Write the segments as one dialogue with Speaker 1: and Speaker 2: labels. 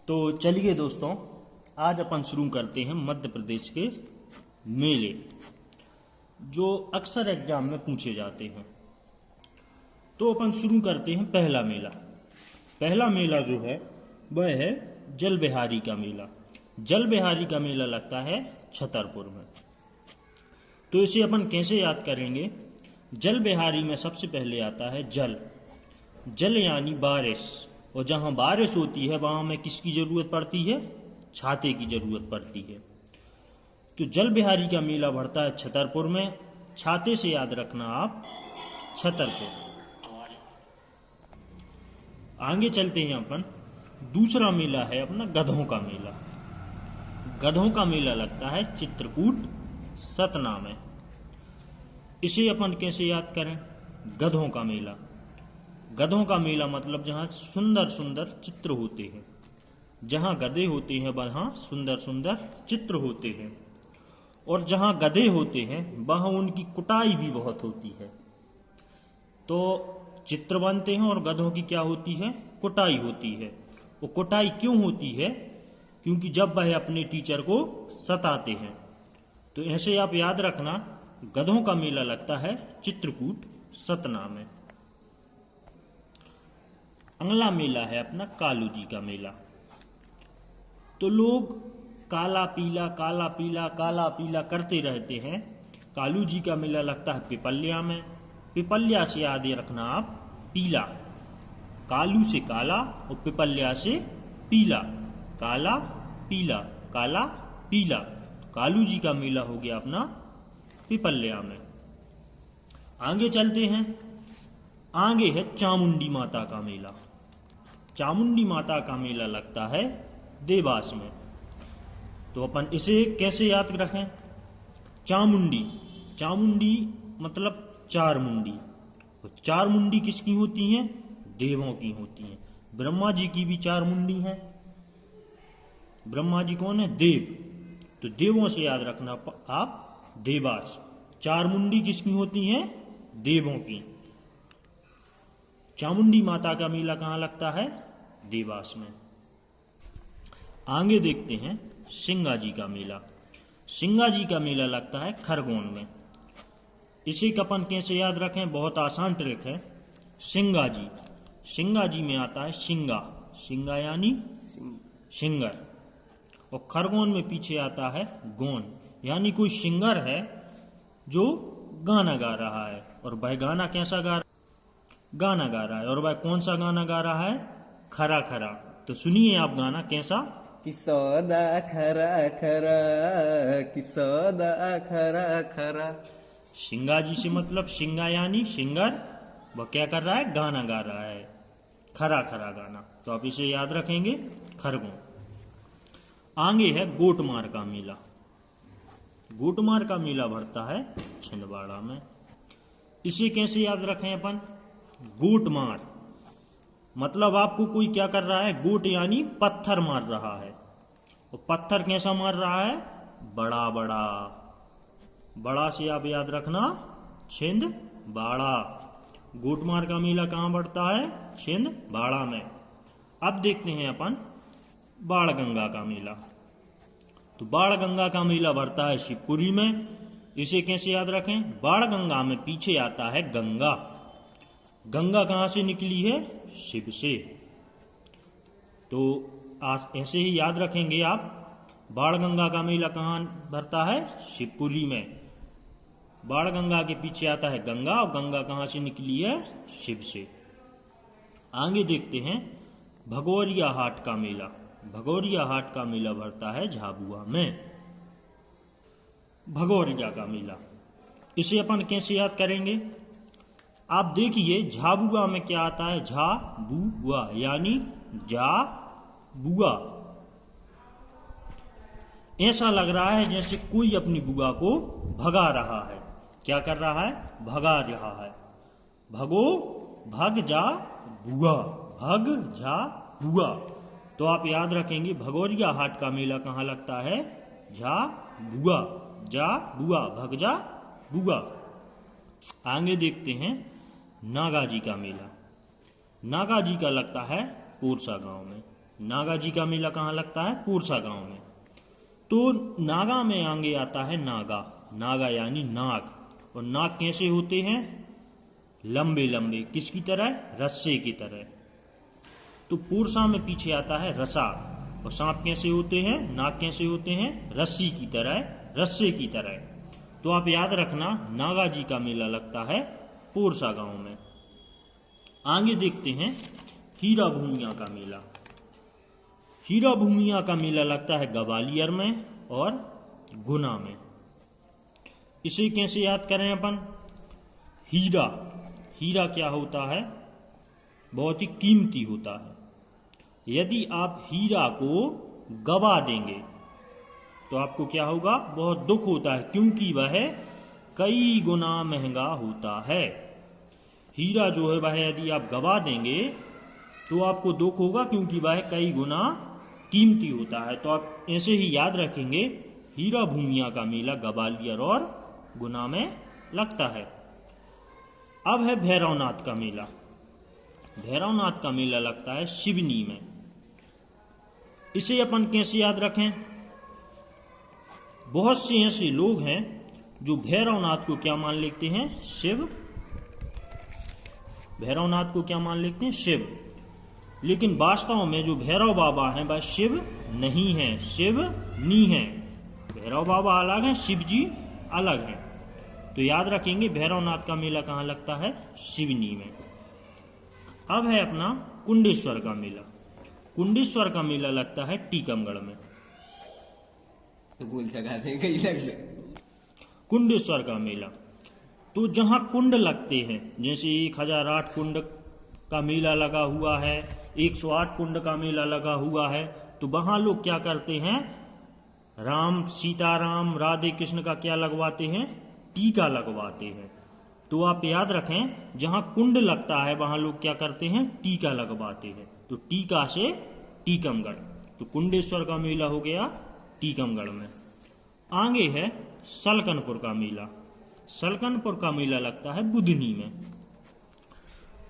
Speaker 1: तो चलिए दोस्तों, आज अपन शुरू करते हैं मध्य प्रदेश के मेले जो अक्सर एग्जाम में पूछे जाते हैं। तो अपन शुरू करते हैं पहला मेला। पहला मेला जो है वह है जल बिहारी का मेला। जल बिहारी का मेला लगता है छतरपुर में। तो इसे अपन कैसे याद करेंगे? जल बिहारी में सबसे पहले आता है जल। जल यानी बारिश, और जहाँ बारिश होती है वहाँ में किसकी ज़रूरत पड़ती है? छाते की ज़रूरत पड़ती है। तो जल बिहारी का मेला भरता है छतरपुर में। छाते से याद रखना आप छतरपुर। आगे चलते हैं अपन। दूसरा मेला है अपना गधों का मेला। गधों का मेला लगता है चित्रकूट सतना में। इसे अपन कैसे याद करें? गधों का मेला। गधों का मेला मतलब जहाँ सुंदर सुंदर चित्र होते हैं। जहाँ गधे होते हैं वहाँ सुंदर सुंदर चित्र होते हैं, और जहाँ गधे होते हैं वहाँ उनकी कुटाई भी बहुत होती है। तो चित्र बनते हैं और गधों की क्या होती है? कुटाई होती है। वो कुटाई क्यों होती है? क्योंकि जब वह अपने टीचर को सताते हैं। तो ऐसे आप याद रखना, गधों का मेला लगता है चित्रकूट सतना में। अगला मेला है अपना कालू जी का मेला। तो लोग काला पीला काला पीला काला पीला करते रहते हैं। कालू जी का मेला लगता है पिपल्या में। पिपल्या से याद रखना आप पीला। कालू से काला और पिपल्या से पीला। काला पीला काला पीला। कालू जी का मेला हो गया अपना पिपल्या में। आगे चलते हैं। आगे है चामुंडी माता का मेला। चामुंडी माता का मेला लगता है देवास में। तो अपन इसे कैसे याद रखें? चामुंडी। चामुंडी मतलब चार मुंडी। तो चार मुंडी किसकी होती हैं? देवों की होती हैं। ब्रह्मा जी की भी चार मुंडी हैं। ब्रह्मा जी कौन है? देव। तो देवों से याद रखना आप देवास। चार मुंडी किसकी होती हैं? देवों की। चामुंडी माता का मेला कहाँ लगता है? देवास में। आगे देखते हैं सिंगा जी का मेला। सिंगा जी का मेला लगता है खरगोन में। इसे कपन कैसे याद रखें? बहुत आसान ट्रिक है। सिंगा जी। सिंगा जी में आता है सिंगा। सिंगा यानी सिंगर। और खरगोन में पीछे आता है गोन, यानी कोई सिंगर है जो गाना गा रहा है। और वह गाना कैसा गाना गा रहा है? और वह कौन सा गाना गा रहा है? खरा खरा। तो सुनिए आप गाना कैसा।
Speaker 2: किसोदा खरा खरा किसोदा खरा खरा।
Speaker 1: सिंगा जी से मतलब सिंगा यानी सिंगर। वह क्या कर रहा है? गाना गा रहा है, खरा खरा गाना। तो आप इसे याद रखेंगे खरगोन। आगे है गोटमार का मेला। गोटमार का मेला भरता है छिंदवाड़ा में। इसे कैसे याद रखें अपन? गोटमार मतलब आपको कोई क्या कर रहा है? गोट यानी पत्थर मार रहा है। और पत्थर कैसा मार रहा है? बड़ा बड़ा। बड़ा से आप याद रखना छिंदवाड़ा। गोटमार का मेला कहाँ बढ़ता है? छिंदवाड़ा में। अब देखते हैं अपन बाणगंगा का मेला। तो बाणगंगा का मेला भरता है शिवपुरी में। इसे कैसे याद रखें? बाणगंगा में पीछे आता है गंगा। गंगा कहाँ से निकली है? शिव से। तो ऐसे ही याद रखेंगे आप। बाणगंगा का मेला कहाँ भरता है? शिवपुरी में। बाणगंगा के पीछे आता है गंगा, और गंगा कहाँ से निकली है? शिव से। आगे देखते हैं भगोरिया हाट का मेला। भगोरिया हाट का मेला भरता है झाबुआ में। भगोरिया का मेला, इसे अपन कैसे याद करेंगे? आप देखिए झाबुआ में क्या आता है? झाबुआ यानी जा बुआ। ऐसा लग रहा है जैसे कोई अपनी बुआ को भगा रहा है। क्या कर रहा है? भगा रहा है। भगो भग जा बुआ। भग जा बुआ। तो आप याद रखेंगे भगोरिया हाट का मेला कहाँ लगता है? झाबुआ। जा बुआ भग जा बुआ। आगे देखते हैं नागा जी का मेला। नागा जी का लगता है कोरसा गांव में। नागा जी का मेला कहाँ लगता है? पूरसा गांव में। तो नागा में आगे आता है नागा। नागा यानी नाग। और नाग कैसे होते हैं? लंबे लंबे, किसकी तरह? रस्से की तरह। तो पूरसा में पीछे आता है रसा। और सांप कैसे होते हैं? नाग कैसे होते हैं? रस्सी की तरह, रस्से की तरह। तो आप याद रखना, नागा जी का मेला लगता है पूरसा गांव में। आगे देखते हैं हीरा भूमिया का मेला। हीरा भूमिया का मेला लगता है ग्वालियर में और गुना में। इसे कैसे याद करें अपन? हीरा, हीरा क्या होता है? बहुत ही कीमती होता है। यदि आप हीरा को गवा देंगे तो आपको क्या होगा? बहुत दुख होता है, क्योंकि वह कई गुना महंगा होता है। हीरा जो है वह यदि आप गवा देंगे तो आपको दुख होगा, क्योंकि वह कई गुना कीमती होता है। तो आप ऐसे ही याद रखेंगे, हीरा भूमिया का मेला ग्वालियर और गुना में लगता है। अब है भैरवनाथ का मेला। भैरवनाथ का मेला लगता है सिवनी में। इसे अपन कैसे याद रखें? बहुत से ऐसे लोग हैं जो भैरवनाथ को क्या मान लेते हैं? शिव। भैरवनाथ को क्या मान लेते हैं? शिव। लेकिन वास्तव में जो भैरव बाबा हैं वह शिव नहीं है, शिव नी है। भैरव बाबा अलग हैं, शिव जी अलग हैं। तो याद रखेंगे, भैरवनाथ का मेला कहाँ लगता है? सिवनी में। अब है अपना कुंडेश्वर का मेला। कुंडेश्वर का मेला लगता है टीकमगढ़ में।
Speaker 2: तो बोल सकाते हैं कहीं लग गए।
Speaker 1: कुंडेश्वर का मेला, तो जहाँ कुंड लगते हैं, जैसे 1008 कुंड का मेला लगा हुआ है, 108 कुंड का मेला लगा हुआ है, तो वहाँ लोग क्या करते हैं? राम सीताराम राधे कृष्ण का क्या लगवाते हैं? टीका लगवाते हैं। तो आप याद रखें, जहाँ कुंड लगता है वहाँ लोग क्या करते हैं? टीका लगवाते हैं। तो टीका से टीकमगढ़, तो कुंडेश्वर का मेला हो गया टीकमगढ़ में। आगे है सलकनपुर का मेला। सलकनपुर का मेला लगता है बुधनी में।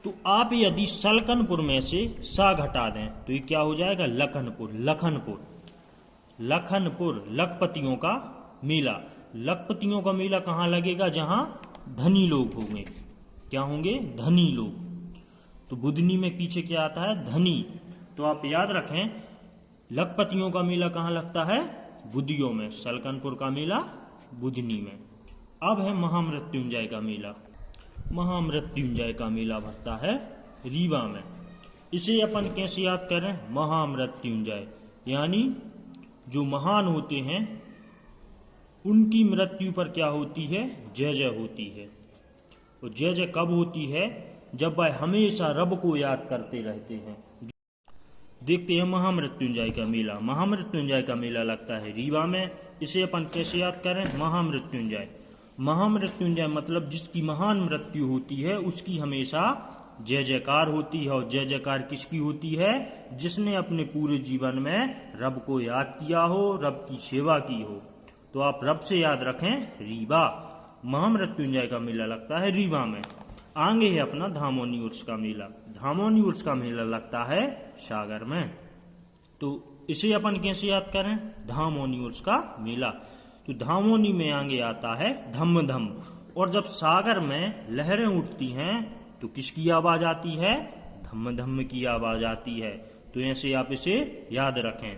Speaker 1: तो आप यदि सलकनपुर में से सा घटा दें तो ये क्या हो जाएगा? लखनपुर। लखनपुर, लखनपुर लखपतियों का मेला। लखपतियों का मेला कहाँ लगेगा? जहाँ धनी लोग होंगे। क्या होंगे? धनी लोग। तो बुधनी में पीछे क्या आता है? धनी। तो आप याद रखें, लखपतियों का मेला कहाँ लगता है? बुधियों में। सलकनपुर का मेला बुधनी में। अब है महामृत्युंजय का मेला। महामृत्युंजय का मेला भरता है रीवा में। इसे अपन कैसे याद करें? महामृत्युंजय यानी जो महान होते हैं उनकी मृत्यु पर क्या होती है? जय जय होती है। और जय जय कब होती है? जब वह हमेशा रब को याद करते रहते हैं। देखते हैं महामृत्युंजय का मेला। महामृत्युंजय का मेला लगता है रीवा में। इसे अपन कैसे याद करें? महामृत्युंजय। महामृत्युंजय मतलब जिसकी महान मृत्यु होती है उसकी हमेशा जय जयकार होती है। और जय जयकार किसकी होती है? जिसने अपने पूरे जीवन में रब को याद किया हो, रब की सेवा की हो। तो आप रब से याद रखें रीवा। महामृत्युंजय का मेला लगता है रीवा में। आगे है अपना धामोनी उर्स का मेला। धामोनी उर्स का मेला लगता है सागर में। तो इसे अपन कैसे याद करें? धामोनी उर्स का मेला। तो धामोनी में आगे आता है धम धम। और जब सागर में लहरें उठती हैं तो किसकी आवाज आती है? धम धम की आवाज आती है। तो ऐसे आप इसे याद रखें।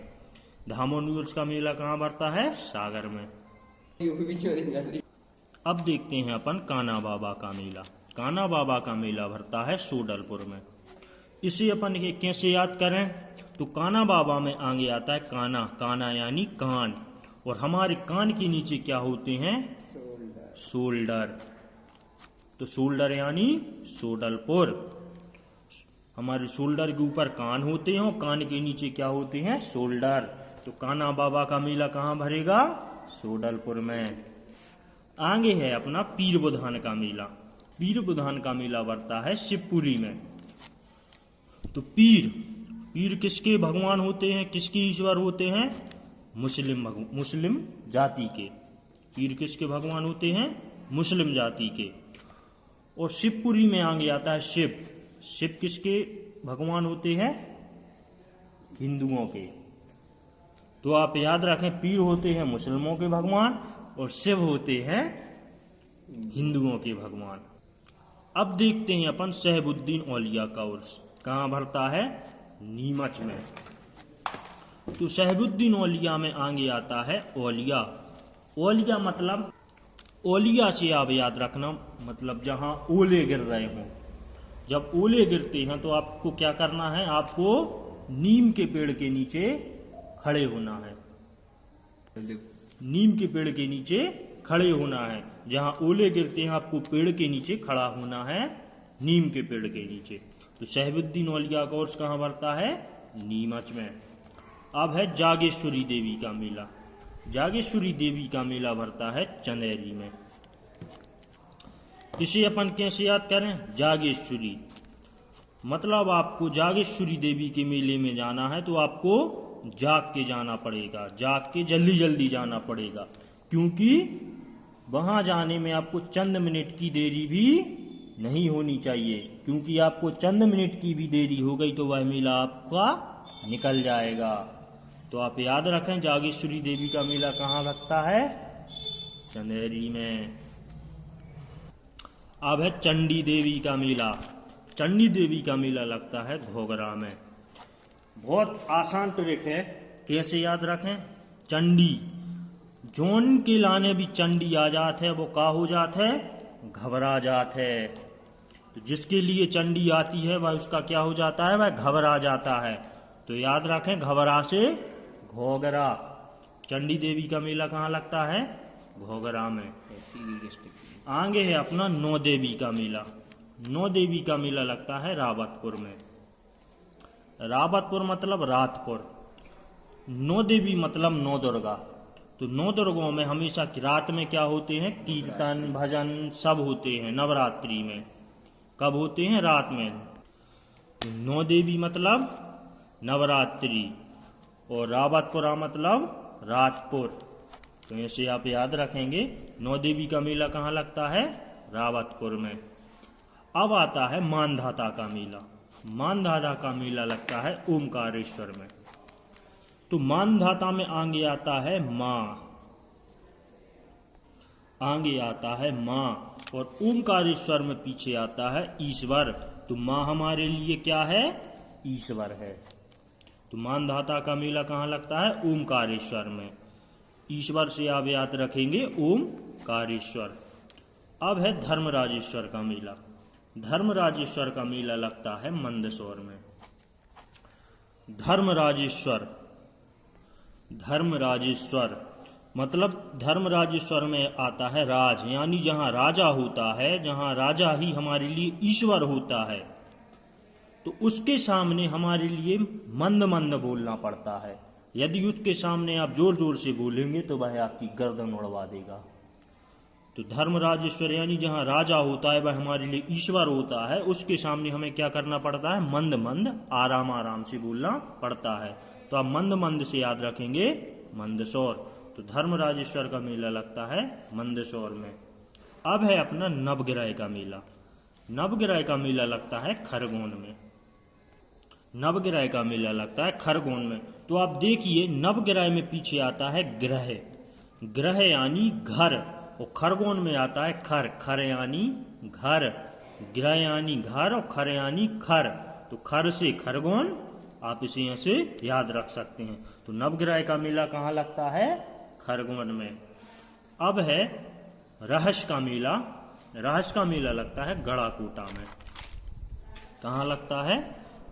Speaker 1: धामोनी उर्स का मेला कहाँ भरता है? सागर में। अब देखते हैं अपन कान्हा बाबा का मेला। कान्हा बाबा का मेला भरता है सोडलपुर में। इसे अपन कैसे याद करें? तो कान्हा बाबा में आगे आता है कान्हा। कान्हा यानी कान। और हमारे कान के नीचे क्या होते हैं? शोल्डर। तो शोल्डर यानी सोडलपुर। हमारे शोल्डर के ऊपर कान होते हैं और कान के नीचे क्या होते हैं? शोल्डर। तो कान्हा बाबा का मेला कहाँ भरेगा? सोडलपुर में। आगे है अपना पीर बुधान का मेला। पीर बुधान का मेला भरता है शिवपुरी में। तो पीर किसके भगवान होते हैं? किसके ईश्वर होते हैं? मुस्लिम जाति के। पीर किसके भगवान होते हैं? मुस्लिम जाति के। और शिवपुरी में आगे आता है शिव। शिव किसके भगवान होते हैं? हिंदुओं के। तो आप याद रखें, पीर होते हैं मुसलमानों के भगवान और शिव होते हैं हिंदुओं के भगवान। अब देखते हैं अपन शहबुद्दीन औलिया का उर्स कहाँ भरता है, नीमच में। तो शहबुद्दीन औलिया में आगे आता है औलिया। औलिया मतलब, औलिया से आप याद रखना मतलब जहाँ ओले गिर रहे हों। जब ओले गिरते हैं तो आपको क्या करना है, आपको नीम के पेड़ के नीचे खड़े होना है। नीम के पेड़ के नीचे खड़े होना है। जहाँ ओले गिरते हैं आपको पेड़ के नीचे खड़ा होना है, नीम के पेड़ के नीचे। तो शहबुद्दीन औलिया का उर्स कहाँ भरता है, नीमच में। अब है जागेश्वरी देवी का मेला। जागेश्वरी देवी का मेला भरता है चंदेरी में। इसे अपन कैसे याद करें, जागेश्वरी मतलब आपको जागेश्वरी देवी के मेले में जाना है तो आपको जाग के जाना पड़ेगा, जाग के जल्दी जल्दी जाना पड़ेगा, क्योंकि वहां जाने में आपको चंद मिनट की देरी भी नहीं होनी चाहिए, क्योंकि आपको चंद मिनट की भी देरी हो गई तो वह मेला आपका निकल जाएगा। तो आप याद रखें, जागेश्वरी देवी का मेला कहाँ लगता है, चंदेरी में। अब है चंडी देवी का मेला। चंडी देवी का मेला लगता है घोघरा में। बहुत आसान ट्रिक है, कैसे याद रखें, चंडी जोन के लाने भी चंडी आ जात है, वो का हो जात है, घबरा जात है। तो जिसके लिए चंडी आती है वह उसका क्या हो जाता है, वह घबरा जाता है। तो याद रखें, घबरा से घोघरा। चंडी देवी का मेला कहाँ लगता है, घोघरा में। आगे है अपना नौ देवी का मेला। नौ देवी का मेला लगता है रावतपुर में। रावतपुर मतलब रातपुर, नौ देवी मतलब नौ दुर्गा। तो नौ दुर्गाओं में हमेशा रात में क्या होते हैं, कीर्तन भजन सब होते हैं नवरात्रि में। कब होते हैं, रात में। तो नौ देवी मतलब नवरात्रि और रावतपुरा मतलब रातपुर। तो ऐसे आप याद रखेंगे, नौ देवी का मेला कहाँ लगता है, रावतपुर में। अब आता है मानधाता का मेला। मानधाता का मेला लगता है ओमकारेश्वर में। तो मानधाता में आगे आता है माँ, आगे आता है माँ, और ओमकारेश्वर में पीछे आता है ईश्वर। तो माँ हमारे लिए क्या है, ईश्वर है। तो मानधाता का मेला कहाँ लगता है, ओमकारेश्वर में। ईश्वर से आप याद रखेंगे ओमकारेश्वर। अब है धर्मराजेश्वर का मेला। धर्मराजेश्वर का मेला लगता है मंदसौर में। धर्मराजेश्वर, धर्मराजेश्वर मतलब धर्मराजेश्वर में आता है राज, यानी जहाँ राजा होता है, जहाँ राजा ही हमारे लिए ईश्वर होता है, तो उसके सामने हमारे लिए मंद मंद बोलना पड़ता है। यदि उसके सामने आप जोर जोर से बोलेंगे तो वह आपकी गर्दन उड़वा देगा। तो धर्मराजेश्वर यानी जहाँ राजा होता है वह हमारे लिए ईश्वर होता है, उसके सामने हमें क्या करना पड़ता है, मंद मंद आराम आराम से बोलना पड़ता है। तो आप मंद मंद से याद रखेंगे मंदसौर। तो धर्मराजेश्वर का मेला लगता है मंदसौर में। अब है अपना नवग्रह का मेला। नवग्रह का मेला लगता है खरगोन में। नवग्रह का मेला लगता है खरगोन में। तो आप देखिए, नवग्रह में पीछे आता है ग्रह, ग्रह यानी घर, और खरगोन में आता है खर, खर यानी घर, ग्रह यानी घर और खर यानी खर। तो खर से खरगोन, आप इसे यहाँ से याद रख सकते हैं। तो नवग्रह का मेला कहाँ लगता है, खरगोन में। अब है रहस्य का मेला। रहस्य का मेला लगता है गड़ाकोटा में। कहाँ लगता है,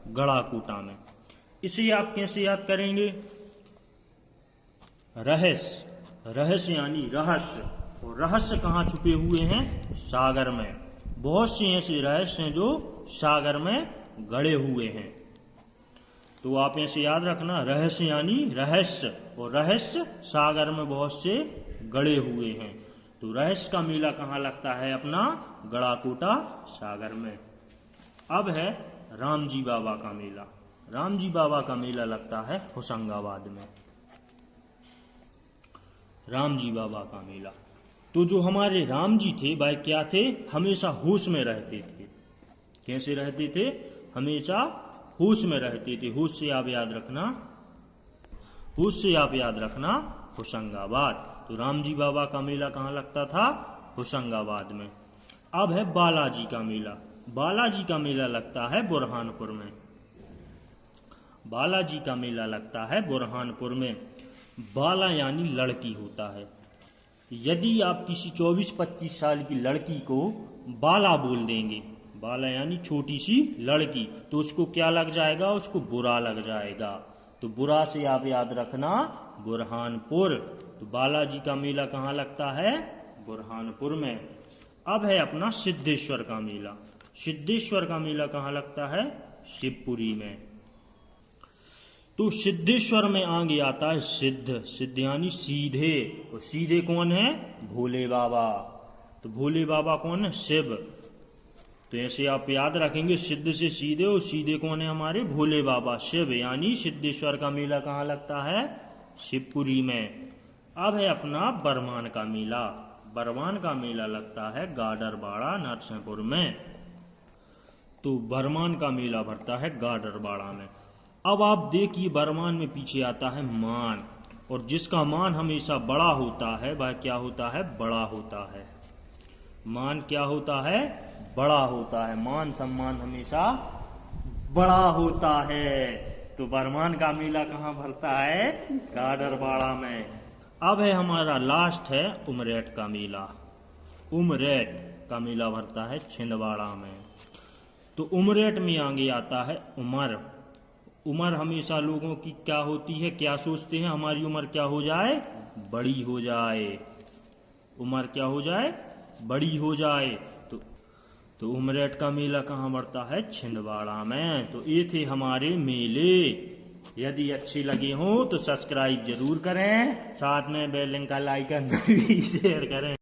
Speaker 1: गड़ाकोटा में। इसे आप कैसे याद करेंगे, रहस्य, रहस्य यानी रहस्य, और रहस्य कहाँ छुपे हुए हैं, सागर में। बहुत से ऐसे रहस्य हैं जो सागर में गड़े हुए हैं। तो आप ऐसे याद रखना, रहस्य यानी रहस्य, और रहस्य सागर में बहुत से गड़े हुए हैं। तो रहस्य का मेला कहाँ लगता है, अपना गड़ाकोटा सागर में। अब है रामजी बाबा का मेला। रामजी बाबा का मेला लगता है होशंगाबाद में। रामजी बाबा का मेला। तो जो हमारे राम जी थे वह क्या थे, हमेशा होश में रहते थे। कैसे रहते थे, हमेशा होश में रहते थे। होश से आप याद रखना, होश से आप याद रखना होशंगाबाद। तो रामजी बाबा का मेला कहाँ लगता था? होशंगाबाद में। अब है बालाजी का मेला। बालाजी का मेला लगता है बुरहानपुर में। बालाजी का मेला लगता है बुरहानपुर में। बाला यानी लड़की होता है। यदि आप किसी 24-25 साल की लड़की को बाला बोल देंगे, बाला यानी छोटी सी लड़की, तो उसको क्या लग जाएगा? उसको बुरा लग जाएगा। तो बुरा से आप याद रखना बुरहानपुर। तो बालाजी का मेला कहाँ लगता है? बुरहानपुर में। अब है अपना सिद्धेश्वर का मेला। सिद्धेश्वर का मेला कहाँ लगता है? शिवपुरी में। तो सिद्धेश्वर में आगे आता है सिद्ध। सिद्ध यानी सीधे। और सीधे कौन है? भोले बाबा। तो भोले बाबा कौन है? शिव। तो ऐसे आप याद रखेंगे, सिद्ध से सीधे, और सीधे कौन है? हमारे भोले बाबा, शिव। यानी सिद्धेश्वर का मेला कहाँ लगता है? शिवपुरी में। अब है अपना बरमान का मेला। बरमान का मेला लगता है गाडरबाड़ा नरसिंहपुर में। तो बरमान का मेला भरता है गाडरबाड़ा में। अब आप देखिए, बरमान में पीछे आता है मान, और जिसका मान हमेशा बड़ा होता है वह क्या होता है? बड़ा होता है। मान क्या होता है? बड़ा होता है। मान सम्मान हमेशा बड़ा होता है। तो बरमान का मेला कहाँ भरता है? गाडरबाड़ा में। अब है हमारा लास्ट है उमरेठ का मेला। उमरेठ का मेला भरता है छिंदवाड़ा में। तो उमरेठ में आगे आता है उमर। उम्र हमेशा लोगों की क्या होती है? क्या सोचते हैं? हमारी उम्र क्या हो जाए? बड़ी हो जाए। उम्र क्या हो जाए? बड़ी हो जाए। तो उमरेठ का मेला कहाँ बढ़ता है? छिंदवाड़ा में। तो ये थे हमारे मेले। यदि अच्छे लगे हों तो सब्सक्राइब जरूर करें, साथ में बेल आइकन भी शेयर करें।